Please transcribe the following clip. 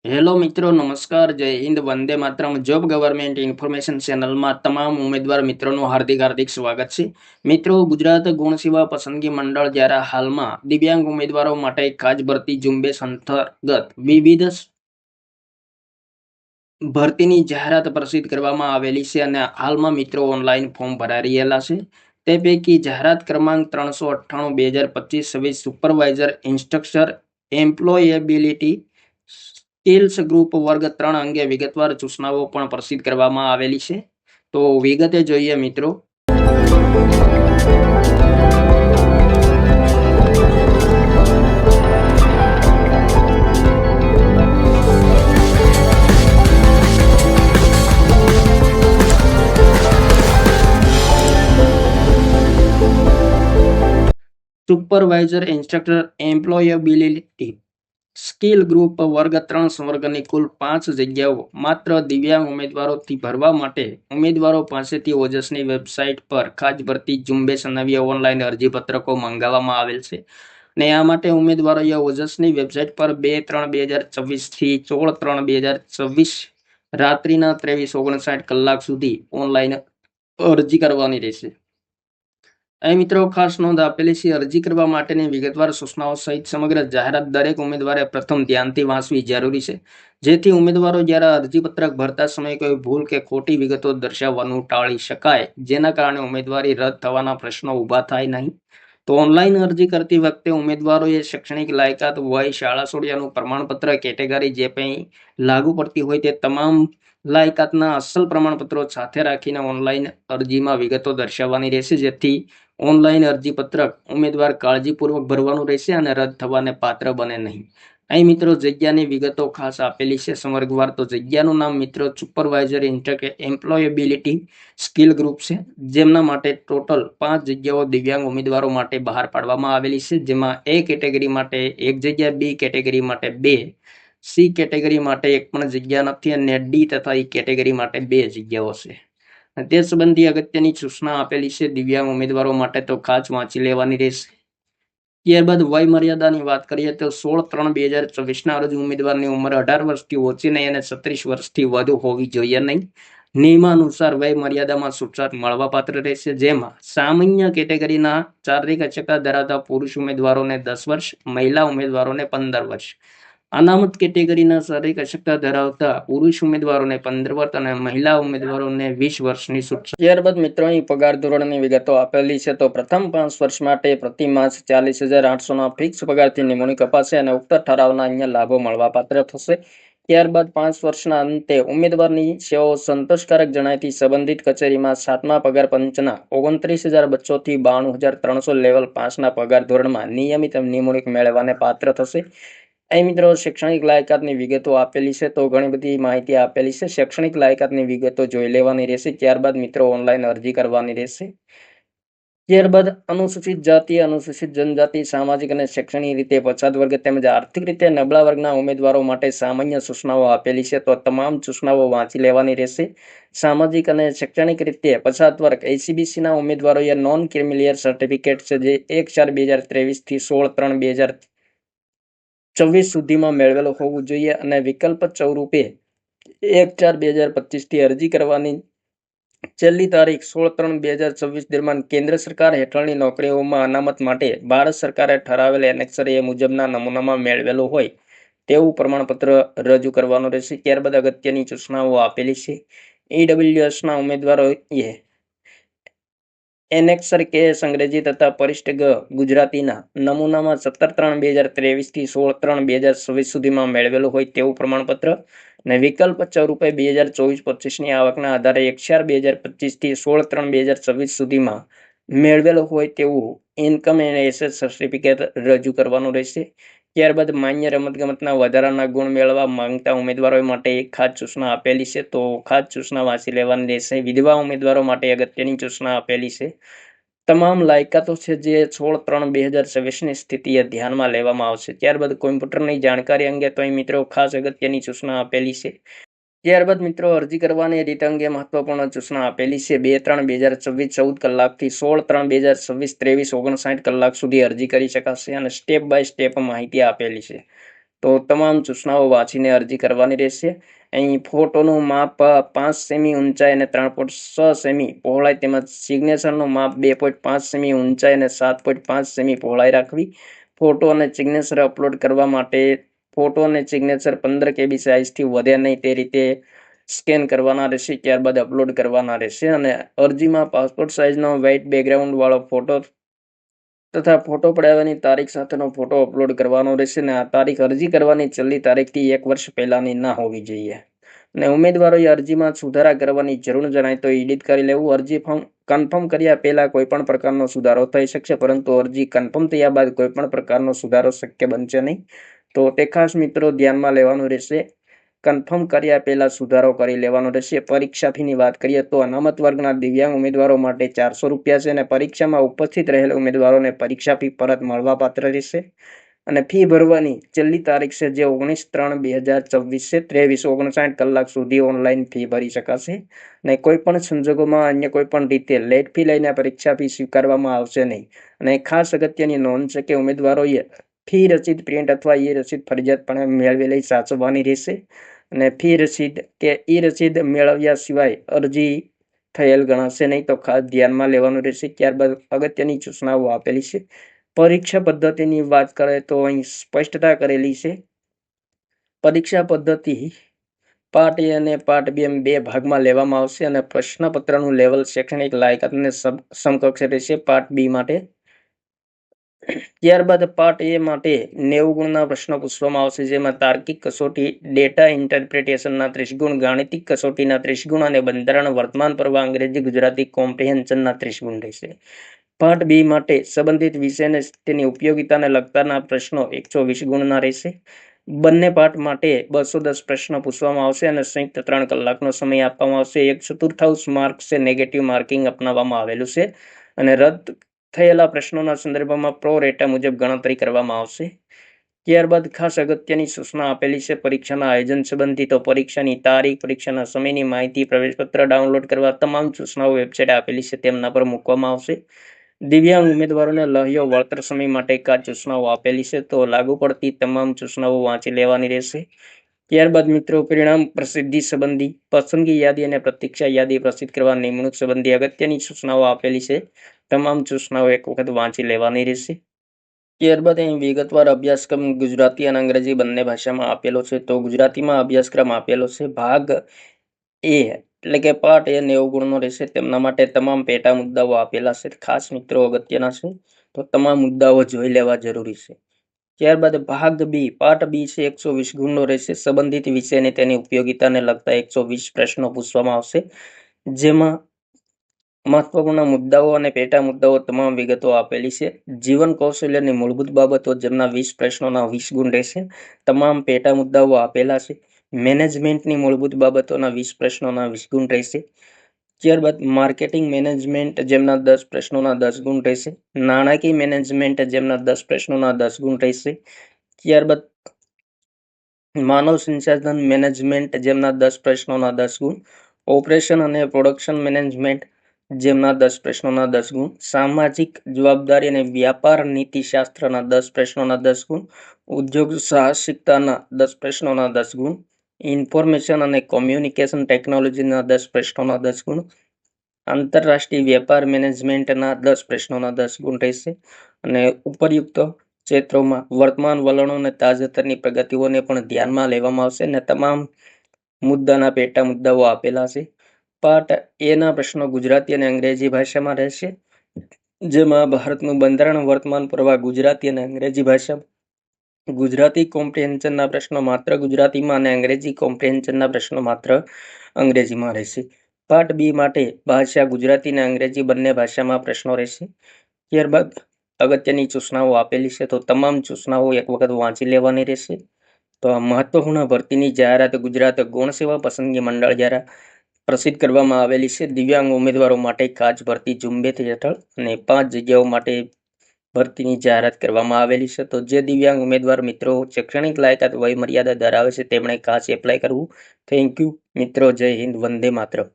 Hello મિત્રો, નમસ્કાર, જય Hind, Vande Mataram. Job government information ચેનલમાં તમામ ઉમેદવાર મિત્રોનું હાર્દિક હાર્દિક સ્વાગત છે. મિત્રો, ગુજરાત ગુણ સેવા પસંદગી મંડળ દ્વારા હાલમાં દિવ્યાંગ ઉમેદવારો માટે ખાસ ભરતી ઝુંબેશ અંતર્ગત વિવિધ ભરતીની જાહેરાત પ્રસિદ્ધ કરવામાં આવેલી છે અને હાલમાં મિત્રો ઓનલાઈન ફોર્મ ભરાઈ રહેલા છે. તે પૈકી જાહેરાત ક્રમાંક 398/2025 સુપરવાઇઝર ઇન્સ્ટ્રક્ટર એમ્પ્લોયેબિલિટી સ્કિલ્સ ગ્રુપ વર્ગ 3 અંગે વિગતવાર સૂચનાઓ પણ પ્રસિદ્ધ કરવામાં આવેલી છે. તો વિગતે જોઈએ મિત્રો. સુપરવાઇઝર ઇન્સ્ટ્રક્ટર એમ્પ્લોયેબિલિટી સ્કિલ ગ્રુપ વર્ગ 3 વર્ગની કુલ 5 જગ્યાઓ માત્ર દિવ્યાંગ ઉમેદવારોથી ભરવા માટે ઉમેદવારો પાસેથી ઓજસની વેબસાઇટ પર ખાસ ભરતી ઝુંબેશ નવી ઓનલાઈન અરજીપત્રકો મંગાવવામાં આવેલ છે અને આ માટે ઉમેદવારોએ ઓજસની વેબસાઇટ પર 2/3/2024 થી 16/3/2024 રાત્રિના 23:59 કલાક સુધી ઓનલાઈન અરજી કરવાની રહેશે. અહીં મિત્રો ખાસ નોંધ આપેલી છે. અરજી કરવા માટેની વિગતવાર સૂચનાઓ સહિત સમગ્ર જાહેરાત દરેક ઉમેદવારે પ્રથમ ધ્યાનથી વાંચવી જરૂરી છે, જેથી ઉમેદવારો જ્યારે અરજીપત્રક ભરતા સમયે કોઈ ભૂલ કે ખોટી વિગતો દર્શાવવાનું ટાળી શકાય, જેના કારણે ઉમેદવારી રદ થવાના પ્રશ્નો ઊભા થાય નહીં. તો ઓનલાઈન અરજી કરતી વખતે ઉમેદવારોએ શૈક્ષણિક લાયકાત, વય, શાળા છોડ્યાનું પ્રમાણપત્ર, કેટેગરી જે કંઈ લાગુ પડતી હોય તે તમામ લાયકાતના અસલ પ્રમાણપત્રો સાથે રાખીને ઓનલાઈન અરજીમાં વિગતો દર્શાવવાની રહેશે, જેથી ઓનલાઈન અરજીપત્રક ઉમેદવાર કાળજીપૂર્વક ભરવાનું રહેશે અને રદ થવાને પાત્ર બને નહીં. અહીં મિત્રો જગ્યાની વિગતો ખાસ આપેલી છે સંવર્ગવાર. તો જગ્યાનું નામ મિત્રો સુપરવાઇઝર ઇન્સ્ટ્રક્ટર એમ્પ્લોયેબિલિટી સ્કિલ ગ્રુપ છે, જેમના માટે ટોટલ 5 જગ્યાઓ દિવ્યાંગ ઉમેદવારો માટે બહાર પાડવામાં આવેલી છે, જેમાં એ કેટેગરી માટે 1 જગ્યા, બી કેટેગરી માટે 2, સી કેટેગરી માટે 1 પણ જગ્યા નથી અને ડી તથા ઈ કેટેગરી માટે 2 જગ્યાઓ છે. તે સંબંધી અગત્યની સૂચના આપેલી છે દિવ્યાંગ ઉમેદવારો માટે, તો ખાસ વાંચી લેવાની રહેશે. ત્યારબાદ વય મર્યાદાની વાત કરીએ તો 16/3/2024 રોજ ઉમેદવારની ઉંમર 18 વર્ષથી ઓછી નહીં અને 36 વર્ષથી વધુ હોવી જોઈએ નહીં. નિયમાનુસાર વય મર્યાદામાં છૂટછાટ મળવાપાત્ર રહેશે, જેમાં સામાન્ય કેટેગરીના શારીરિક અશક્તતા ધરાવતા પુરુષ ઉમેદવારોને 10 વર્ષ, મહિલા ઉમેદવારોને 15 વર્ષ, અનામત કેટેગરીના શારીરિક અશક્તતા ધરાવતા પુરુષ ઉમેદવારોને 15 વર્ષ અને મહિલા ઉમેદવારોને 20 વર્ષની છૂટ. ત્યારબાદ મિત્રો અહીં પગાર ધોરણની વિગતો આપેલી છે. તો પ્રથમ 5 વર્ષ માટે પ્રતિ માસ 40,800ના ફિક્સ પગારથી નિમણૂક અપાશે અને ઉક્ત ઠરાવના અન્ય લાભો મળવાપાત્ર થશે. ત્યારબાદ 5 વર્ષના અંતે ઉમેદવારની સેવાઓ સંતોષકારક જણાયથી સંબંધિત કચેરીમાં 7મા પગાર પંચના 29,200 થી 92,300 લેવલ 5ના પગાર ધોરણમાં નિયમિત નિમણૂક મેળવવાને પાત્ર થશે. અહીં મિત્રો શૈક્ષણિક લાયકાતની વિગતો આપેલી છે. તો ઘણી બધી માહિતી આપેલી છે. શૈક્ષણિક લાયકાતની વિગતો જોઈ લેવાની રહેશે. ત્યારબાદ મિત્રો ઓનલાઈન અરજી કરવાની રહેશે. ત્યારબાદ અનુસૂચિત જાતિ, અનુસૂચિત જનજાતિ, સામાજિક અને શૈક્ષણિક રીતે પછાત વર્ગ તેમજ આર્થિક રીતે નબળા વર્ગના ઉમેદવારો માટે સામાન્ય સૂચનાઓ આપેલી છે. તો તમામ સૂચનાઓ વાંચી લેવાની રહેશે. સામાજિક અને શૈક્ષણિક રીતે પછાત વર્ગ એસીબીસીના ઉમેદવારોએ નોન ક્રિમિલિયર સર્ટિફિકેટ છે, જે 1/4/2023 થી 16/3/2024 સુધીમાં મેળવેલો હોવું જોઈએ અને વિકલ્પ સ્વરૂપે 1/4/2025 થી અરજી કરવાની છેલ્લી તારીખ 16/3/2024 દરમિયાન કેન્દ્ર સરકાર હેઠળની નોકરીઓમાં અનામત માટે ભારત સરકારે ઠરાવેલ એનેક્સર એ મુજબના નમૂનામાં મેળવેલો હોય તેવું પ્રમાણપત્ર રજૂ કરવાનું રહેશે. ત્યારબાદ અગત્યની સૂચનાઓ આપેલી છે. ઈડબ્લ્યુએસના ઉમેદવારોએ એનેક્સર કેએસ અંગ્રેજી તથા પરિશિષ્ટ ગ ગુજરાતીના નમૂનામાં 17/3/2023 થી 16/3/2026 સુધીમાં મેળવેલું હોય તેવું પ્રમાણપત્ર અને વિકલ્પ સ્વરૂપે 2024-25ની આવકના આધારે 1/4/2025 થી 16/3/2026 સુધીમાં મેળવેલો હોય તેવું ઇન્કમ એન્ડ એસેટ સર્ટિફિકેટ રજૂ કરવાનું રહેશે. ત્યારબાદ માન્ય રમતગમતના વધારાના ગુણ મેળવવા માંગતા ઉમેદવારો માટે એક ખાસ સૂચના આપેલી છે. તો ખાસ સૂચના વાંચી લેવાની રહેશે. વિધવા ઉમેદવારો માટે અગત્યની સૂચના આપેલી છે. તમામ લાયકાતો છે જે 16/3/2024ની સ્થિતિએ ધ્યાનમાં લેવામાં આવશે. ત્યારબાદ કોમ્પ્યુટરની જાણકારી અંગે તો અહીં મિત્રો ખાસ અગત્યની સૂચના આપેલી છે. ત્યારબાદ મિત્રો અરજી કરવાની રીત અંગે મહત્વપૂર્ણ સૂચના આપેલી છે. 2/3/2024 14 કલાકથી 16/3/2026 23:59 કલાક સુધી અરજી કરી શકાશે અને સ્ટેપ બાય સ્ટેપ માહિતી આપેલી છે. તો તમામ સૂચનાઓ વાંચીને અરજી કરવાની રહેશે. અહીં ફોટોનું માપ 5 સેમી ઊંચાઈ અને 3.6 સેમી પહોળાઈ તેમજ સિગ્નેચરનું માપ 2.5 સેમી ઊંચાઈ અને 7.5 સેમી પહોળાઈ રાખવી. ફોટો અને સિગ્નેચર અપલોડ કરવા માટે ફોટો અને સિગ્નેચર 15 KB સાઇઝથી વધે નહીં તે રીતે સ્કેન કરવાના રહેશે, ત્યારબાદ અપલોડ કરવાના રહેશે. અને અરજીમાં પાસપોર્ટ સાઇઝનો વ્હાઇટ બેકગ્રાઉન્ડ વાળો ફોટો તથા ફોટો પડાવવાની તારીખ સાથેનો ફોટો અપલોડ કરવાનો રહેશે. અને આ તારીખ અરજી કરવાની છેલ્લી તારીખથી 1 વર્ષ પહેલાની ના હોવી જોઈએ. અને ઉમેદવારોએ અરજીમાં સુધારા કરવાની જરૂર જણાય તો એડિટ કરી લેવું. અરજી ફોર્મ કન્ફર્મ કર્યા પહેલા કોઈ પણ પ્રકારનો સુધારો થઈ શકશે, પરંતુ અરજી કન્ફર્મ થયા બાદ કોઈ પણ પ્રકારનો સુધારો શક્ય બનશે નહીં. તો તે ખાસ મિત્રો ધ્યાનમાં લેવાનું રહેશે. કન્ફર્મ કર્યા પહેલા સુધારો કરી લેવાનો રહેશે. પરીક્ષા ફીની વાત કરીએ તો અનામત વર્ગના દિવ્યાંગ ઉમેદવારો માટે 400 રૂપિયા છે અને પરીક્ષામાં ઉપસ્થિત રહેલા ઉમેદવારોને પરીક્ષા ફી પરત મળવાપાત્ર રહેશે. અને ફી ભરવાની છેલ્લી તારીખ છે જે 19/3/2024 છે. 23:59 કલાક સુધી ઓનલાઈન ફી ભરી શકાશે. અને કોઈ પણ સંજોગોમાં અન્ય કોઈ પણ રીતે લેટ ફી લઈને પરીક્ષા ફી સ્વીકારવામાં આવશે નહીં. અને ખાસ અગત્યની નોંધ છે કે ઉમેદવારોએ ફી રસીદ પ્રિન્ટ અથવા ઈ રસીદ ફરજિયાતપણે મેળવેલી સાચવવાની રહેશે. અને ફી રસીદ કે ઈ રસીદ મેળવ્યા સિવાય અરજી થયેલ ગણાશે નહીં, તો ખાસ ધ્યાનમાં લેવાનું રહેશે. ત્યારબાદ અગત્યની સૂચનાઓ આપેલી છે. પરીક્ષા પદ્ધતિની વાત કરે તો અહીં સ્પષ્ટતા કરેલી છે. પરીક્ષા પદ્ધતિ પાર્ટ એ અને પાર્ટ બી એમ 2 ભાગમાં લેવામાં આવશે અને પ્રશ્નપત્રનું લેવલ શૈક્ષણિક લાયકાતને સમકક્ષ રહેશે પાર્ટ બી માટે. ત્યારબાદ પાર્ટ એ માટે 90 ગુણના પ્રશ્નો પૂછવામાં આવશે, જેમાં તાર્કિક કસોટી, ડેટા ઇન્ટરપ્રિટેશનના 30 ગુણ, ગાણિતિક કસોટીના 30 ગુણ અને બંધારણ, વર્તમાન પ્રવાહ, અંગ્રેજી ગુજરાતી કોમ્પ્રિહેન્શનના 30 ગુણ રહેશે. પાર્ટ બી માટે સંબંધિત વિષયને તેની ઉપયોગિતાને લગતાના પ્રશ્નો 120 ગુણના રહેશે. બંને પાર્ટ માટે 210 પ્રશ્નો પૂછવામાં આવશે અને સંયુક્ત 3 કલાકનો સમય આપવામાં આવશે. 1/4 માર્ક છે નેગેટિવ માર્કિંગ અપનાવવામાં આવેલું છે અને રદ થયેલા પ્રશ્નોના સંદર્ભમાં પ્રો રેટા મુજબ ગણતરી કરવામાં આવશે. ત્યારબાદ ખાસ અગત્યની સૂચના આપેલી છે પરીક્ષાના આયોજન સંબંધી. તો પરીક્ષાની તારીખ, પરીક્ષાના સમયની માહિતી, પ્રવેશપત્ર ડાઉનલોડ કરવા તમામ સૂચનાઓ વેબસાઇટ આપેલી છે તેમના પર મૂકવામાં આવશે. દિવ્યાંગ ઉમેદવારોને લહ્યો વળતર સમય માટે એકાદ સૂચનાઓ આપેલી છે, તો લાગુ પડતી તમામ સૂચનાઓ વાંચી લેવાની રહેશે. ત્યારબાદ મિત્રો પરિણામ પ્રસિદ્ધિ સંબંધી, પસંદગી યાદી અને પ્રતીક્ષા યાદી પ્રસિદ્ધ કરવા નિમણૂક સંબંધી અગત્યની સૂચનાઓ આપેલી છે. તમામ સૂચનાઓ એક વખત વાંચી લેવાની રહેશે. ત્યારબાદ અહીં વિગતવાર અભ્યાસક્રમ ગુજરાતી અને અંગ્રેજી બંને ભાષામાં આપેલો છે. તો ગુજરાતીમાં અભ્યાસક્રમ આપેલો છે. ભાગ એ એટલે કે પાર્ટ એ 90 ગુણનો રહેશે. તેમના માટે તમામ પેટા મુદ્દાઓ આપેલા છે. ખાસ મિત્રો અગત્યના છે, તો તમામ મુદ્દાઓ જોઈ લેવા જરૂરી છે. ત્યારબાદ ભાગ બી, પાર્ટ બી છે 120 ગુણનો રહેશે. સંબંધિત વિષયને તેની ઉપયોગિતાને લગતા 120 પ્રશ્નો પૂછવામાં આવશે, જેમાં મહત્વપૂર્ણ મુદ્દાઓ અને પેટા મુદ્દાઓ તમામ વિગતો આપેલી છે. જીવન કૌશલ્યની મૂળભૂત બાબતો જેમના 20 પ્રશ્નોના 20 ગુણ રહેશે. તમામ પેટા મુદ્દાઓ આપેલા છે. મેનેજમેન્ટની મૂળભૂત બાબતોના 20 પ્રશ્નોના 20 ગુણ રહેશે. ત્યારબાદ માર્કેટિંગ મેનેજમેન્ટ જેમના 10 પ્રશ્નોના 10 ગુણ રહેશે. નાણાકીય મેનેજમેન્ટ જેમના 10 પ્રશ્નોના 10 ગુણ રહેશે. ત્યારબાદ માનવ સંસાધન મેનેજમેન્ટ જેમના 10 પ્રશ્નોના 10 ગુણ. ઓપરેશન અને પ્રોડક્શન મેનેજમેન્ટ જેમના 10 પ્રશ્નોના 10 ગુણ. સામાજિક જવાબદારી અને વ્યાપાર નીતિશાસ્ત્રના 10 પ્રશ્નોના 10 ગુણ. ઉદ્યોગ સાહસિકતાના 10 પ્રશ્નોના 10 ગુણ. ઇન્ફોર્મેશન અને કોમ્યુનિકેશન ટેકનોલોજીના 10 પ્રશ્નોના 10 ગુણ. આંતરરાષ્ટ્રીય વેપાર મેનેજમેન્ટના 10 પ્રશ્નોના 10 ગુણ રહેશે. અને ઉપરયુક્ત ક્ષેત્રોમાં વર્તમાન વલણો અને તાજેતરની પ્રગતિઓને પણ ધ્યાનમાં લેવામાં આવશે અને તમામ મુદ્દાના પેટા મુદ્દાઓ આપેલા છે. પાર્ટ એ ના પ્રશ્નો ગુજરાતી અને અંગ્રેજી ભાષામાં રહેશે, જેમાં ભારતનું બંધારણ, વર્તમાન પ્રવાહ ગુજરાતી અને અંગ્રેજી ભાષામાં. ગુજરાતી કોમ્પ્રિહેન્શનના પ્રશ્નો માત્ર ગુજરાતીમાં અને અંગ્રેજી કોમ્પ્રિહેન્શનના પ્રશ્નો માત્ર અંગ્રેજીમાં રહેશે. પાર્ટ બી માટે ભાષા ગુજરાતી અને અંગ્રેજી બંને ભાષામાં પ્રશ્નો રહેશે. ત્યારબાદ અગત્યની સૂચનાઓ આપેલી છે, તો તમામ સૂચનાઓ એક વખત વાંચી લેવાની રહેશે. તો આ મહત્વપૂર્ણ ભરતીની જાહેરાત ગુજરાત ગૌણ સેવા પસંદગી મંડળ દ્વારા પ્રસિદ્ધ કરવામાં આવેલી છે. દિવ્યાંગ ઉમેદવારો માટે ખાસ ભરતી ઝુંબેશ હેઠળ અને 5 જગ્યાઓ માટે ભરતીની જાહેરાત કરવામાં આવેલી છે. તો જે દિવ્યાંગ ઉમેદવાર મિત્રો શૈક્ષણિક લાયકાત વય મર્યાદા ધરાવે છે તેમણે ખાસ એપ્લાય કરવું. થેન્ક યુ મિત્રો. જય હિન્દ, વંદે માતરમ.